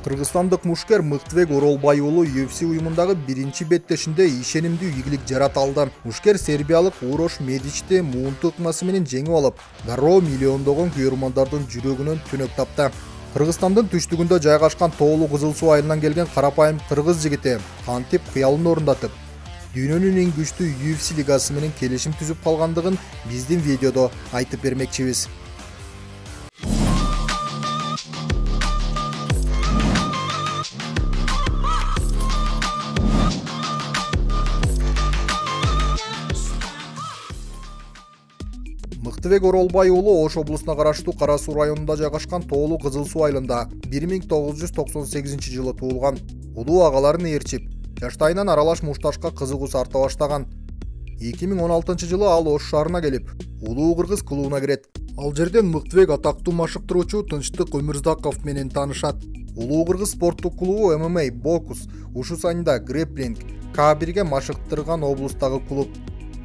Кыргызстандык мушкер Мыктыбек Оролбай уулу UFC уюмундагы биринчи беттешинде ишенимдүү ийгилик жарата алды. Мушкер сербиялык Урош Медичти муунту ыкмасы менен жеңип алып, дароо миллиондогон күйөрмандардын жүрөгүнөн түнөк тапты. Кыргызстандын түштүгүндө жайгашкан Тоолу Кызыл Суу айылынан келген карапайым кыргыз жигити кантип кыялын орундатып, дүйнөнүн эң күчтүү UFC лигасы менен келишим түзүп калгандыгын биздин видеодо айтып бермекчибиз. Мыктыбек Оролбай уулу Ош облусуна караштуу Кара Суу районунда жайгашкан Тоолу Кызыл Суу айылында 1998 жылы туулган. Улуу агаларын ээрчип, жаштайынан аралаш мушташка кызыгуусу арта баштаган. 2016 жылы ал Ош шаарына келип, улуу кыргыз клубуна кирет. Ал жерден Мыктыбек атактуу машыктыруучу Тынчтык Өмүрзаков менен таанышат. Улуу кыргыз спорттук клубу MMA, бокс, ушу сайында грэпплинг, К1ге машыктырган облустагы клуб.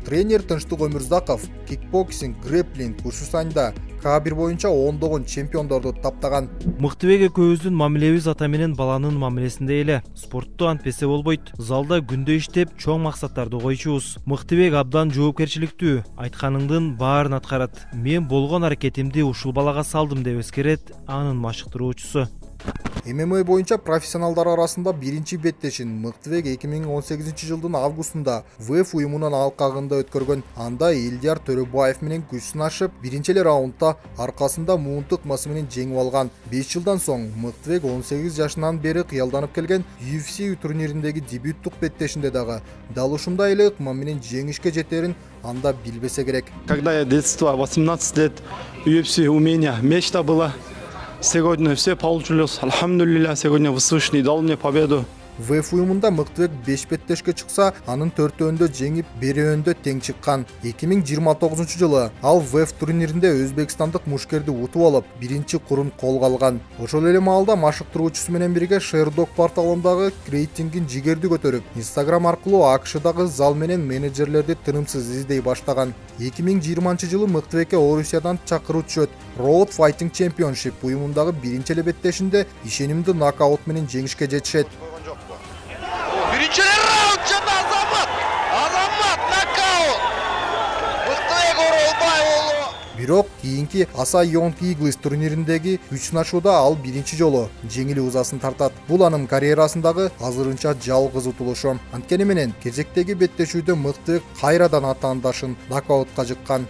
Тренер Тынчтык Өмүрзаков кикбоксинг, грэпплинг, ушу сайында К1 боюнча ондогон чемпиондорду таптаган. Мыктыбек экөөбүздүн мамилебиз ата менен баланын мамилесинде эле. Спортту антпесе болбойт. Залда күндө иштеп, чоң максаттарды койчубуз. Мыктыбек абдан жоопкерчиликтүү, айтканыңдын баарын аткарат. Мен болгон аракетимди ушул балага салдым деп эскерет анын машыктыруучусу. MMA боюнча профессионалдар арасында биринчи беттешин Мыктыбек 2018 жылдын августунда ВФ уюмунун алкагында өткөргөн. Анда Элдияр Төрөбаев менен күч сынашып, биринчи раундда аркасында муунту ыкмасы менен жеңип алган. 5 жылдан соң Мыктыбек 18 жашынан бери кыялданып келген UFC турнириндеги дебюттук беттешинде дагы дал ушундай эле ыкма менен жеңишке жетерин анда билбесе керек. Когда я детство, 18 лет, UFC у меня мечта была. Сегодня все получилось. Алхамдулилля, сегодня Всевышний дал мне победу. ВФ уюмунда Мыктыбек 5 беттешке чыкса, анын 4-өндө жеңип, 1-өндө тең чыккан. 2029 жылы ал ВФ турниринде өзбекстандык мушкерди утуп алып, биринчи курун колго алган. Ошол эле маалда машыктыруучусу менен бирге Шердок порталындагы рейтингин жигерди көтөрүп, Instagram аркылуу АКШдагы зал менен менеджерлерди тынымсыз издей баштаган. 2020 жылы Мыктыбекке Орусиядан чакыруу түшөт. Road Fighting Championship уюмундагы биринчи эле беттешинде ишенимдүү нокаут менен жеңишке жетишет. Birinci round canı Azamat knockout. Mıktыбек Оролбай уулу. Бирок кийинки Аса Young Eagles турнириндеги күч сынашууда ал биринчи жолу жеңилүү узасын тартат. Бул анын карьерасындагы азырынча жалгыз утулушу. Анткени менен кезектеги беттешүүдө Мыктыбек кайрадан атаандашын нокаутка жыккан.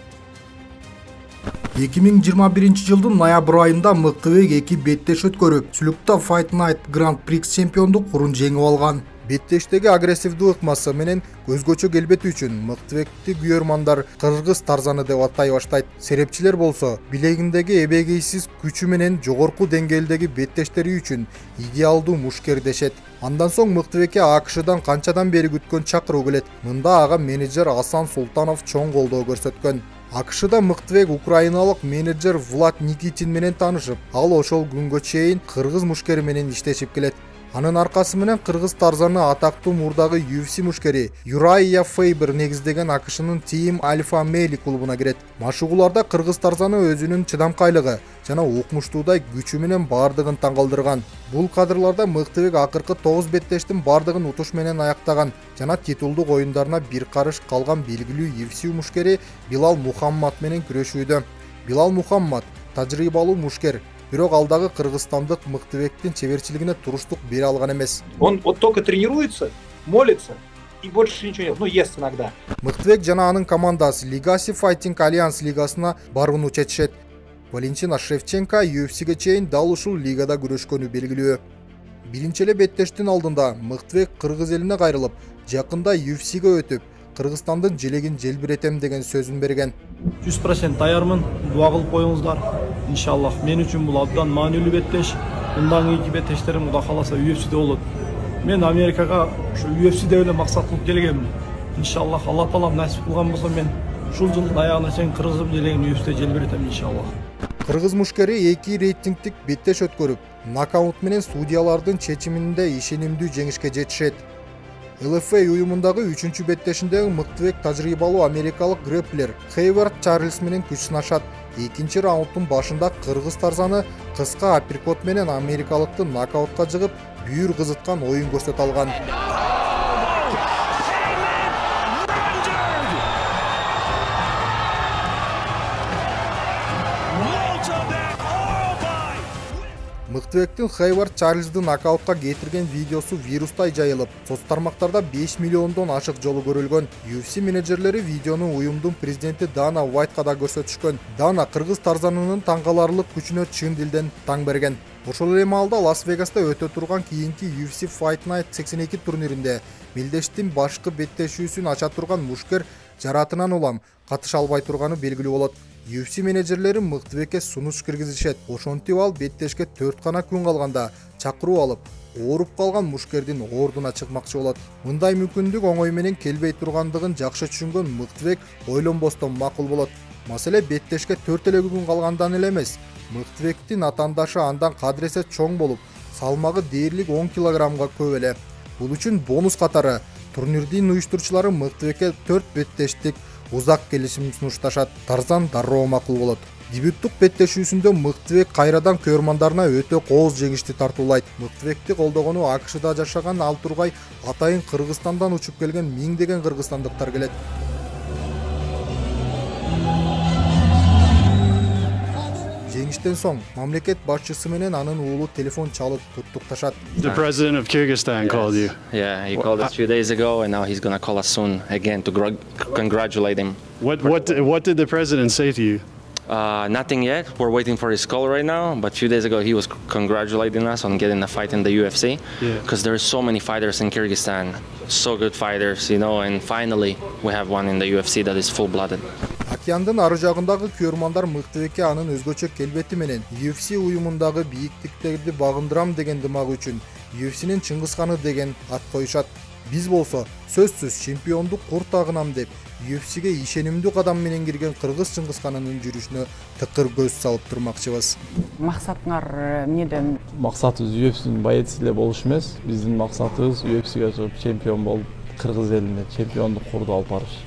2021 жылдын ноябрь айында Мыктыбек 2 беттеш өткөрүп, Сүлүктө Fight Night Grand Prix чемпиондук курун жеңип алган. Беттештеги агрессивдүү ыкмасы менен көзгөчө келбети үчүн Мыктыбекти күйөрмандар кыргыз Тарзаны деп аттай баштайт. Серепчилер болсо билегиндеги эбегейсиз күчү менен жогорку деңгээлдеги беттештери үчүн идеалдуу мушкер дешет. Андан соң Мыктыбекке АКШдан канчадан бери күткөн чакыруу келет. Мында ага менеджер Асан Султанов чоң колдоо көрсөткөн. АКШда Мыктыбек украиналык менеджер Влад Никитин менен таанышып, ал ошол күнгө чейин кыргыз мушкери менен иштешип келет. Анын аркасы менен кыргыз Тарзаны атактуу мурдагы UFC мушкери Юрайя Фейбер негиздеген АКШнын Team Alpha Male клубуна кирет. Машыгууларда кыргыз Тарзаны өзүнүн чыдамкайлыгы жана укмуштуудай күчү менен бардыгын таң калтырган. Бул кадрларда Мыктыбек акыркы 9 беттештин бардыгын утуш менен аяктаган жана титулдук оюндарына бир карыш калган белгилүү UFC мушкери Билал Мухаммад менен күрөшүүдө. Билал Мухаммад тажрыйбалуу мушкер, бирок алдагы кыргызстандык Мыктыбектин чеберчилигине туруштук бере алган эмес. Он вот только тренируется, молится и больше ничего нет. Ну, ест иногда. Мыктыбек жана анын командасы Legacy Fighting Alliance лигасына барууну чечишет. Валентина Шевченко UFC'ге чейин дал ушул лигада күрөшкөнү белгилүү. Биринчи эле беттештин алдында Мыктыбек кыргыз элине кайрылып, жакында UFC'ге өтүп, Кыргызстандын желегин желбиретем деген сөзүн берген. 100% даярмын, дуа кылып коюңуздар. Иншаллах, мен үчүн бул абдан маанилүү беттеш. Мындан кийинки беттештерим Кудай кааласа UFC'де болот. Мен Америкага ушу UFC'де эле максат кылып келгенмин. Иншаллах, Алла таалам насип кылган болсо мен ушул жылдын аягына чейин кыргыздын желегин UFC'де желбиретем иншаллах. Кыргыз мушкери 2 рейтингдик беттеш өткөрүп, нокаут менен судьялардын чечиминде ишенимдүү жеңишке жетишет. LFA уюмундагы 3-беттешинде Мыктыбек тажрыйбалуу америкалык грэпплер Хейвард Чарльз менен күч сынашат. Экинчи раунддун башында кыргыз тарзаны кыска апперкот менен америкалыкты нокаутка жыгып, бүйүр кызыткан оюн көрсөтө алган. Мыктыбектин Хейвард Чарльзды нокаутка кетирген видеосу вирустай жайылып, соц тармактарда 5 миллиондон ашык жолу көрүлгөн. UFC менеджерлери видеону уюмдун президенти Дана Уайтка да көрсөтүшкөн. Дана кыргыз тарзанынын таңкаларлык күчүнө чын дилден таң берген. Ошол эле маалда Лас-Вегаста өтө турган кийинки UFC Fight Night 82 турниринде мелдештин башкы беттешүүсүн ача турган мушкер жаратынан улам катыша албай турганы белгилүү болот. UFC менеджерлери Мыктыбекке сунуш киргизишет. Ошентип ал беттешке 4 гана күн калганда чакыруу алып, ооруп калган мушкердин ордуна чыкмакчы болот. Мындай мүмкүндүк оңой менен келбей тургандыгын жакшы түшүнгөн Мыктыбек ойлонбостон макул болот. Маселе беттешке 4 эле күн калгандан эле эмес. Мыктыбектин атаандашы андан кадыресе чоң болуп, салмагы дээрлик 10 килограммга көп эле. Бул үчүн бонус катары турнирдин уюштурчулары Мыктыбекке 4 беттештик узак келишим сунушташат. Тарзан дароо макул болот. Дебюттук беттешүүсүндө Мыктыбек кайрадан көрмандарына өтө кооз жеңишти тартуулайт. Мыктыбекти колдогону АКШда жашаган ал тургай атайын Кыргызстандан учуп келген миңдеген кыргызстандыктар келет. Жеңиштен соң мамлекет башчысы менен анын уулу телефон чалып куттукташат. The president of Kyrgyzstan called you. Yeah, he called us a few days ago, and now he's gonna call us soon again to congratulate him. What did the president say to you? Nothing yet. We're waiting for his call right now. But a few days ago, he was congratulating us on getting a fight in the UFC. Because there are so many fighters in Kyrgyzstan, so good fighters, you know. And finally, we have one in the UFC that is full-blooded. Океандын ары жагындагы көрмандар Мыктыбекке анын өзгөчө келбети менен UFC уюмундагы бийиктиктерди багындырам деген дымагы үчүн UFC'нин Чыңгызханы деген ат коюшат. Биз болсо сөзсүз чемпиондук куртагынам деп UFC'ге ишенимдүү кадам менен кирген кыргыз Чыңгызханынын жүрүшүнө тыкыр көз салып турмакчыбыз. Максатыңар эмнеден? Максатыбыз UFC'нин боеци эле болуш эмес, биздин максатыбыз UFC'ге чыгып чемпион болуп, кыргыз элине чемпиондук курду алып барыш.